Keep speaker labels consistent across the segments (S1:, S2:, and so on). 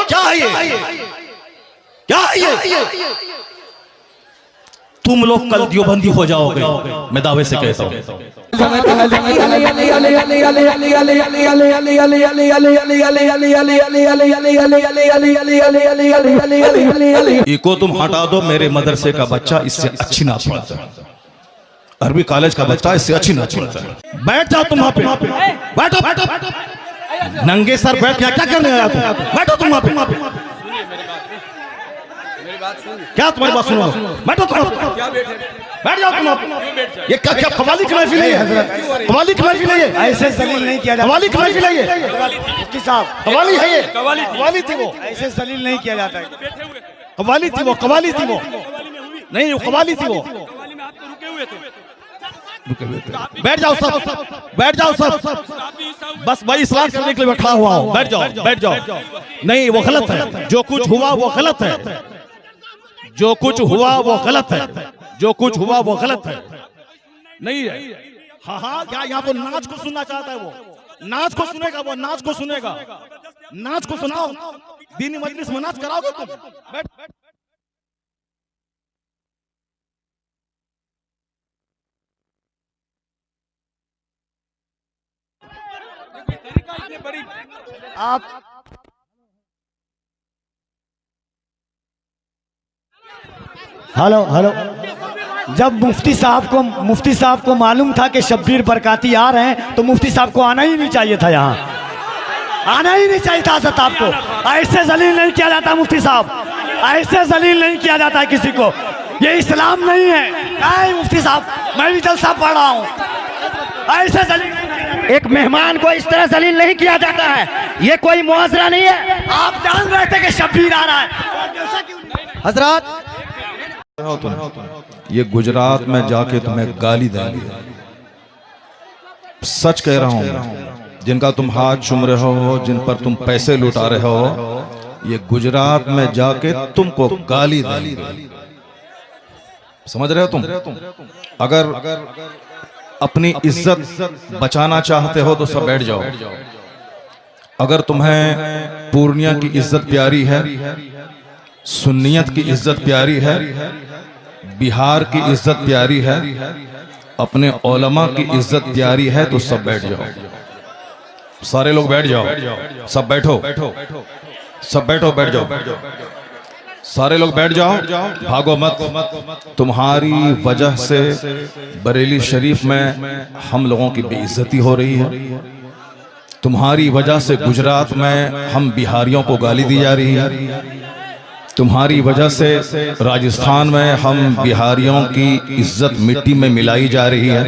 S1: क्या है ये, क्या है ये? तुम लोग कल देवबंदी हो जाओगे, मैं दावे से कहता हूँ। इको तुम हटा दो, मेरे मदरसे का बच्चा इससे अच्छी ना पढ़ता है, अरबी कॉलेज का बच्चा इससे अच्छी ना पढ़ता है। बैठ जाओ तुम वहां पे, बैठो नंगे सर बैठ, क्या करने आया तुम? बैठो तुम वहां पे, क्या तुम्हारी बात सुनो? बैठो तुम, बैठ जाओ तुम। ये क्या कवाली की महफिल है हजरत? कवाली की महफिल है ये?
S2: ऐसे जलील नहीं किया जाता।
S1: कवाली की महफिल है ये?
S2: मुफ्ती साहब,
S1: कवाली है ये? कवाली थी वो,
S2: ऐसे जलील नहीं किया जाता है।
S1: कवाली थी वो, कवाली थी वो, नहीं कवाली थी वो। बैठ जाओ सब, बैठ जाओ सब, बस भाई इस्लाम करने के लिए बैठा हुआ हूं। बैठ जाओ, बैठ जाओ। नहीं वो गलत है, जो कुछ हुआ वो गलत है, जो कुछ हुआ वो गलत है, जो कुछ हुआ वो गलत है। नहीं है, हाँ हाँ, क्या यहाँ पर नाच को सुनना चाहता है? वो नाच को सुनेगा, वो नाच को सुनेगा, नाच को सुनाओ। दीनी मजलिस में नाच कराओगे तुम? बैठ।
S2: आप हेलो हेलो, जब मुफ्ती साहब को मालूम था कि शब्बीर बरकाती आ रहे हैं तो मुफ्ती साहब को आना ही नहीं चाहिए था, यहाँ आना ही नहीं चाहिए था। हज़रत आपको ऐसे जलील नहीं किया जाता मुफ्ती साहब, ऐसे जलील नहीं किया जाता किसी को, ये इस्लाम नहीं है। मुफ्ती साहब, मैं भी जलसा पढ़ रहा हूँ, ऐसे जलील
S3: एक मेहमान को इस तरह जलील नहीं किया जाता है, ये कोई मुआवजा नहीं है।
S2: आप जान रहे थे कि शब्बीर आ रहा है
S3: हजरत।
S1: ये गुजरात में जाके तुम्हें गाली देंगे, सच कह रहा हूं। जिनका तुम हाथ चूम रहे हो, जिन पर तुम पैसे लुटा रहे हो, ये गुजरात में जाके तुमको गाली देंगे। समझ रहे हो तुम? अगर अपनी इज्जत बचाना चाहते हो तो सब बैठ जाओ। अगर तुम्हें पूर्णिया की इज्जत प्यारी है, सुन्नियत की इज्जत प्यारी है, बिहार की इज्जत प्यारी है, अपने उलमा की इज्जत प्यारी है, तो सब बैठ जाओ। सारे लोग बैठ जाओ, सब बैठो, सब बैठो, बैठ जाओ, सारे लोग बैठ जाओ, भागो मत। तुम्हारी वजह से बरेली शरीफ में हम लोगों की बेइज्जती हो रही है, तुम्हारी वजह से गुजरात में हम बिहारियों को गाली दी जा रही है, तुम्हारी वजह से राजस्थान में हम बिहारियों की इज्जत मिट्टी में मिलाई जा रही है।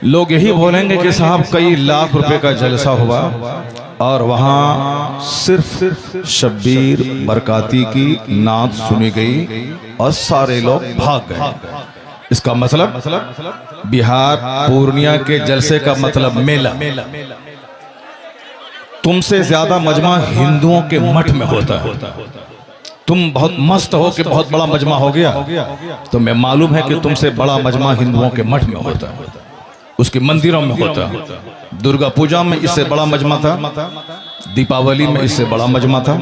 S1: लोग यही बोलेंगे कि साहब कई लाख रुपए का जलसा हुआ और वहां सिर्फ शब्बीर बरकाती की नात सुनी गई और सारे लोग भाग गए। इसका मतलब बिहार पूर्णिया के जलसे का मतलब मेला। तुमसे ज्यादा मजमा हिंदुओं के मठ में होता है। तुम बहुत मस्त हो कि बहुत बड़ा मजमा हो गया, तो मैं मालूम है कि तुमसे बड़ा मजमा हिंदुओं के मठ में होता है, उसके मंदिरों में होता है। दुर्गा पूजा में इससे बड़ा मजमा था, दीपावली में इससे बड़ा मजमा था,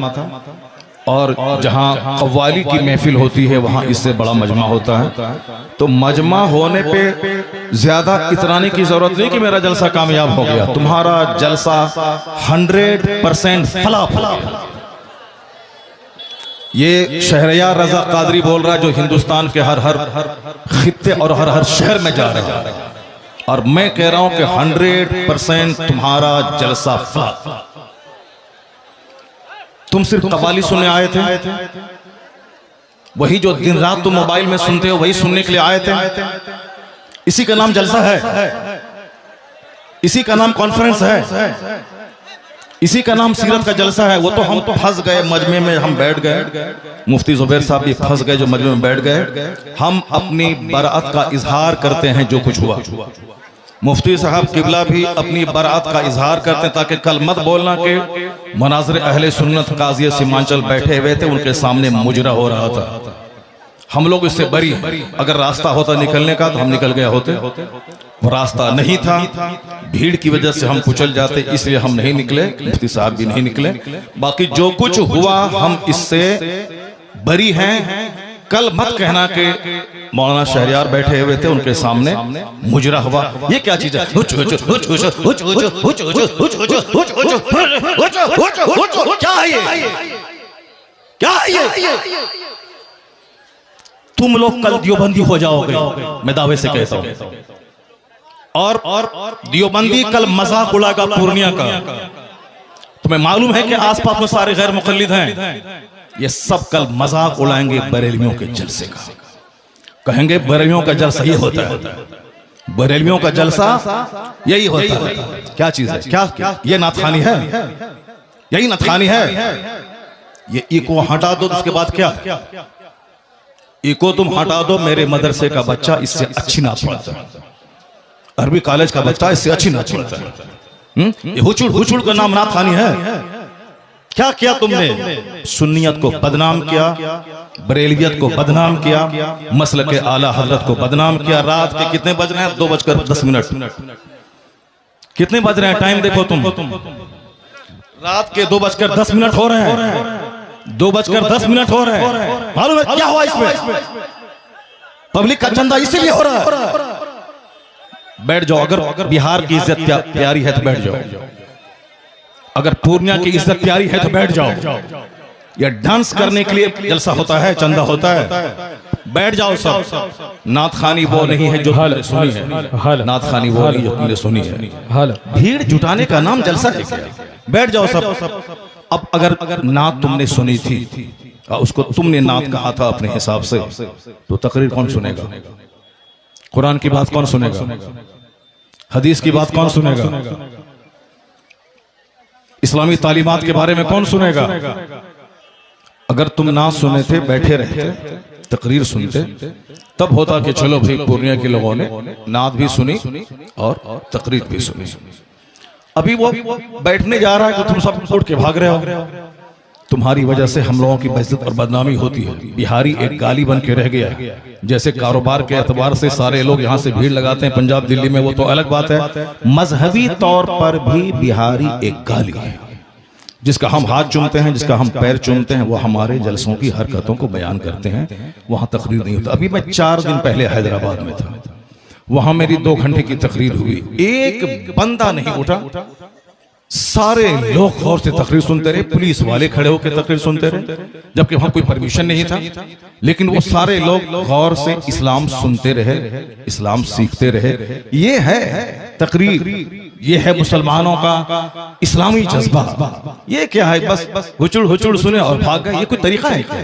S1: और जहाँ कव्वाली की महफिल होती है वहाँ इससे बड़ा मजमा होता है। तो मजमा होने पे ज्यादा इतराने की जरूरत नहीं कि मेरा जलसा कामयाब हो गया। तुम्हारा जलसा 100% फला। ये शहरयार रजा कादरी बोल रहा है, जो हिंदुस्तान के हर खित्ते और हर शहर में जा रहा है, और मैं कह रहा हूं कि 100% तुम्हारा जलसा फला। तुम सिर्फ कव्वाली सुनने आए थे, वही जो दिन रात तुम मोबाइल में सुनते हो वही सुनने के लिए आए थे। इसी का नाम जलसा है, इसी का नाम कॉन्फ्रेंस है, इसी का नाम सीरत का जलसा है। वो तो हम फंस गए मजमे में, हम बैठ गए, मुफ्ती जुबैर साहब भी फंस गए जो मजमे में बैठ गए। हम अपनी बरात का इजहार करते हैं जो कुछ हुआ। मुफ्ती साहब किबला भी अपनी बरात का इजहार करते हैं, ताकि कल मत बोलना कि मनाज़िर अहले सुन्नत काज़ी सीमांचल बैठे हुए थे, उनके सामने मुजरा हो रहा था। हम लोग इससे बरी हैं। अगर रास्ता होता निकलने का तो हम निकल गए होते, वो रास्ता नहीं था, भीड़ की वजह से हम कुचल जाते, इसलिए हम नहीं निकले, मुफ्ती साहब भी नहीं निकले। बाकी जो कुछ हुआ हम इससे बरी हैं। कल मत कहना कि मौलाना शहरियार बैठे हुए थे, उनके सामने मुजरा हुआ, ये क्या चीज है, क्या है ये, क्या है ये? तुम लोग कल दियोबंदी हो जाओगे, मैं दावे से कहता हूं। और दियोबंदी कल मजाक उड़ाएगा पूर्णिया का। तुम्हें मालूम है कि आसपास में सारे गैर मुकल्लिद हैं, ये सब कल मजाक उड़ाएंगे बरेलवियों के जलसे का। कहेंगे बरेलवियों का जलसा ये होता है, बरेलवियों का जलसा यही होता है। क्या चीज है, क्या ये नाथखानी है, यही नाथखानी है। ये इको हटा दो, उसके बाद क्या, इको तुम हटा दो, मेरे मदरसे का बच्चा इससे अच्छी नात पढ़ता है, अरबी कॉलेज का बच्चा इससे अच्छी नात पढ़ता है। ये हुचुड़ हुचुड़ का नाम नाथखानी है। क्या किया तुमने? सुन्नियत को बदनाम किया, बरेलवियत को बदनाम किया, मसलक के आला हजरत को बदनाम किया। रात के कितने बज रहे हैं? 2:10। कितने बज रहे हैं? टाइम देखो तुम, रात के 2:10 हो रहे हैं, 2:10 हो रहे हैं। मालूम है क्या हुआ इसमें? पब्लिक का चंदा इसीलिए हो रहा है। बैठ जाओ, अगर बिहार की इज्जत प्यारी है तो बैठ जाओ, अगर पूर्णिया की इज्जत प्यारी है तो बैठ जाओ। यह डांस करने के लिए जलसा होता है, चंदा होता है, बैठ जाओ सब। नाथखानी वो नहीं है जो तुमने सुनी है, नाथखानी वो नहीं जो तुमने सुनी है। भीड़ जुटाने का नाम जलसा है क्या? बैठ जाओ सब। अब अगर नात तुमने सुनी थी, उसको तुमने नात कहा था अपने हिसाब से, तो तकरीर कौन सुनेगा? कुरान की बात कौन सुनेगा? हदीस की बात कौन सुनेगा? इस्लामी तालीमात के बारे में कौन सुनेगा? अगर तुम ना सुने थे, बैठे रहते, तकरीर सुनते, तब होता कि चलो भाई पूर्णिया के लोगों ने नात भी सुनी और तकरीर भी सुनी। अभी वो बैठने जा रहा है तो तुम सब उठ के भाग रहे हो। तुम्हारी वजह से हम लोगों की बेइज्जत और बदनामी होती है। बिहारी एक गाली बन के रह गया। जैसे कारोबार के एतबार से सारे लोग यहाँ से भीड़ लगाते हैं पंजाब दिल्ली में, वो तो अलग बात है। मजहबी तौर पर भी बिहारी एक गाली है। जिसका हम हाथ चूमते हैं, जिसका हम पैर चूमते हैं, वो हमारे जलसों की हरकतों को बयान करते हैं। वहां तकरीर नहीं होता। अभी मैं 4 दिन पहले हैदराबाद में था, वहां मेरी 2 घंटे की तकरीर हुई, एक बंदा नहीं उठा। सारे लोग गौर से तकरीर सुनते रहे, पुलिस वाले खड़े होकर तकरीर सुनते रहे, जबकि वहां कोई परमिशन नहीं था, लेकिन वो सारे लोग गौर से इस्लाम सुनते रहे, इस्लाम सीखते रहे। ये है तकरीर, ये है मुसलमानों का इस्लामी जज्बा। ये क्या है? बस हुचुड़ हुचुड़ सुने और भाग गए। ये कोई तरीका है क्या?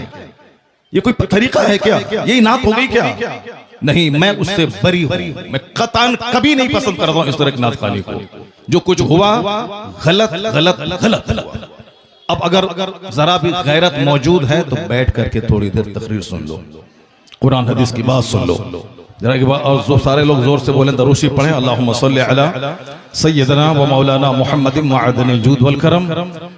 S1: ये कोई तरीका है क्या? यही नात हो गई क्या? नहीं, मैं उससे बरी हूं। मैं कतान कभी नहीं पसंद करता हूं इस तरह की नाथखानी को। जो कुछ हुआ गलत गलत गलत हुआ। अब अगर जरा भी गैरत मौजूद है तो बैठ करके थोड़ी देर तकरीर सुन लो, कुरान हदीस की बात सुन लो जरा के बाद। और जो सारे लोग जोर से बोलें, दरूशी पढ़ें, अल्लाहुम्मा सल्ली अला सय्यदना व मौलाना मुहम्मदिन मअदनिल जूद वल करम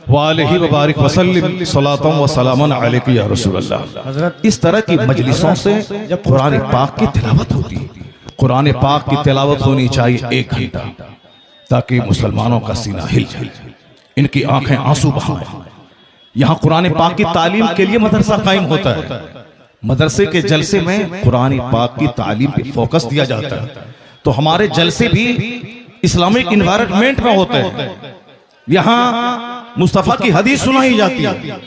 S1: व आलिहि व बारिक व सल्लिम सलातन व सलामन अलैका या रसूलल्लाह। इस तरह की मजलिसों से जब कुरान पाक की तिलावत होती है, कुरान पाक की तिलावत होनी चाहिए 1 घंटा, ताकि मुसलमानों का सीना हिल जाए, इनकी आंखें आंसू बहाएं। यहाँ कुरान पाक की तालीम के लिए मदरसा कायम होता है। मदरसे के जलसे में कुरान पाक की तालीम पे फोकस दिया जाता है। तो हमारे जलसे भी इस्लामिक इन्वायरमेंट में होते हैं। यहाँ मुस्तफा की हदीस सुनाई जाती है।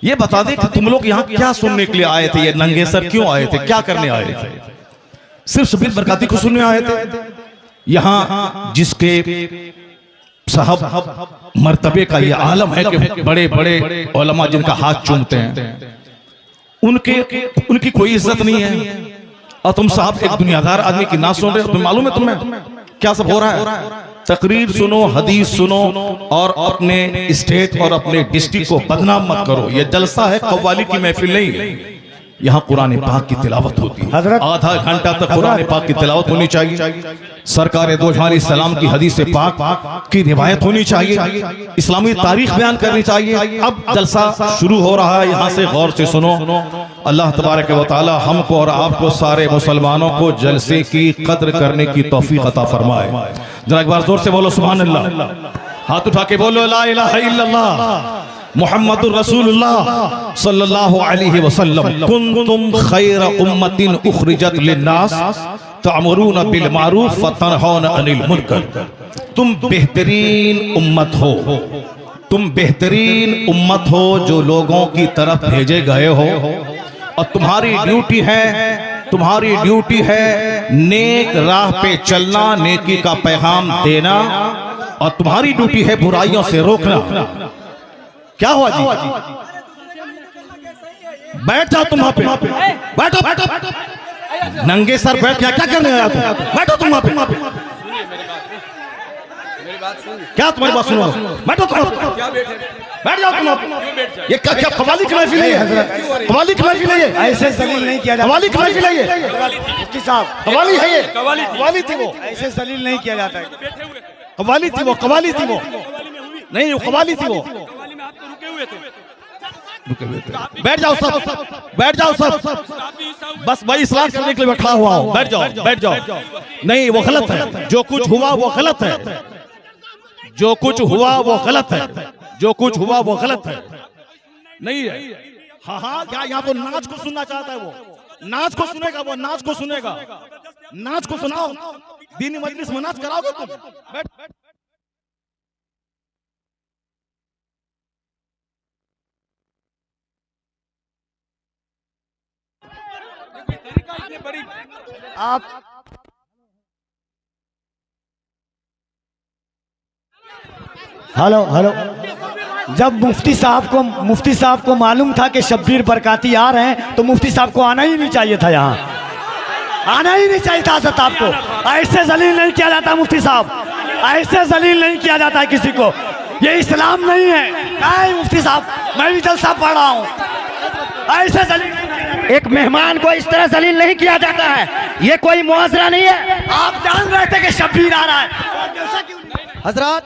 S1: ये बता दे कि तुम लोग यहाँ क्या सुनने के लिए आए थे? ये नंगे सर क्यों आए थे? क्या करने आए थे? सिर्फ शबीर बरकाती को सुनने आए थे? यहाँ जिसके साहब मर्तबे का ये आलम है कि बड़े बड़े उलमा जिनका हाथ चूमते हैं, उनकी कोई इज्जत नहीं है, और तुम साहब एक दुनियादार आदमी की ना सुन रहे हो। मालूम है तुम्हें क्या सब हो रहा है? तकरीर सुनो, हदीस सुनो, और अपने स्टेट और अपने डिस्ट्रिक्ट को बदनाम मत करो। यह जलसा है, कव्वाली की महफिल नहीं है। यहाँ कुरान पाक की तिलावत होती है। आधा घंटा तक कुरान पाक की तिलावत होनी चाहिए। सरकार दो जहां सलाम की हदीस पाक की रिवायत होनी चाहिए। इस्लामी तारीख बयान करनी चाहिए। अब जलसा शुरू हो रहा है, यहाँ से गौर से सुनो। अल्लाह तबारक व तआला हमको और आपको सारे मुसलमानों को जलसे की कद्र करने की तौफीक अता फरमाए। जरा एक बार जोर से बोलो सुभान अल्लाह, हाथ उठा के बोलो ला इलाहा इल्लल्लाह मुहम्मदुर रसूलुल्लाह सल्लल्लाहु अलैहि वसल्लम। कुंतुम खैर उम्मतिन उखरिजत लिन्नास तअमुरूना बिल मारूफ व तनहौना अनिल मुनकर। तुम बेहतरीन उम्मत हो, तुम बेहतरीन उम्मत हो जो लोगों की तरफ भेजे गए हो, और तुम्हारी ड्यूटी है नेक राह पे चलना, नेकी का पैगाम देना, और तुम्हारी ड्यूटी है बुराइयों से रोकना। क्या हुआ जी? बैठ जाओ तुम वहां पे, बैठो नंगे सर बैठ क्या करने आया तुम? बैठो तुम वहां पे, क्या तुम्हारी बात सुनो? बैठो तुम, बैठ जाओ तुम। ये क्या कवाली की महफिल है? कवाली की महफिल है?
S2: ऐसे जलील नहीं किया जाता।
S1: कवाली की महफिल है ये?
S2: मुफ्ती साहब
S1: कवाली है ये?
S2: कवाली थी वो, ऐसे जलील नहीं किया जाता है।
S1: कवाली थी वो, कवाली थी वो, नहीं वो कवाली थी वो। बैठ जाओ सब, बैठ जाओ सब, बस भाई इस्लाह करने के लिए बैठा हुआ हूं। बैठ जाओ, बैठ जाओ। नहीं वो गलत है, जो कुछ हुआ वो गलत है, जो कुछ हुआ वो गलत है, जो कुछ हुआ वो गलत है। नहीं है। हाँ हाँ, क्या यहाँ तो नाच को सुनना चाहता है? वो नाच को सुनेगा, वो नाच को सुनेगा, नाच को सुनाओ। दीनी मजलिस में नाच कराओगे तुम? बैठ।
S2: आप हेलो हेलो, जब मुफ्ती साहब को मालूम था कि शब्बीर बरकाती आ रहे हैं तो मुफ्ती साहब को आना ही नहीं चाहिए था, यहाँ आना ही नहीं चाहिए था। हज़रत आपको ऐसे जलील नहीं किया जाता मुफ्ती साहब, ऐसे जलील नहीं किया जाता है किसी को, ये इस्लाम नहीं है। नहीं मुफ्ती साहब, मैं भी जलसा पढ़ रहा हूँ, ऐसे जलील
S3: एक मेहमान को इस तरह जलील नहीं किया जाता है, ये कोई मुआजरा नहीं है।
S2: आप जान रहे थे कि शब्बीर आ रहा है।
S4: हजरात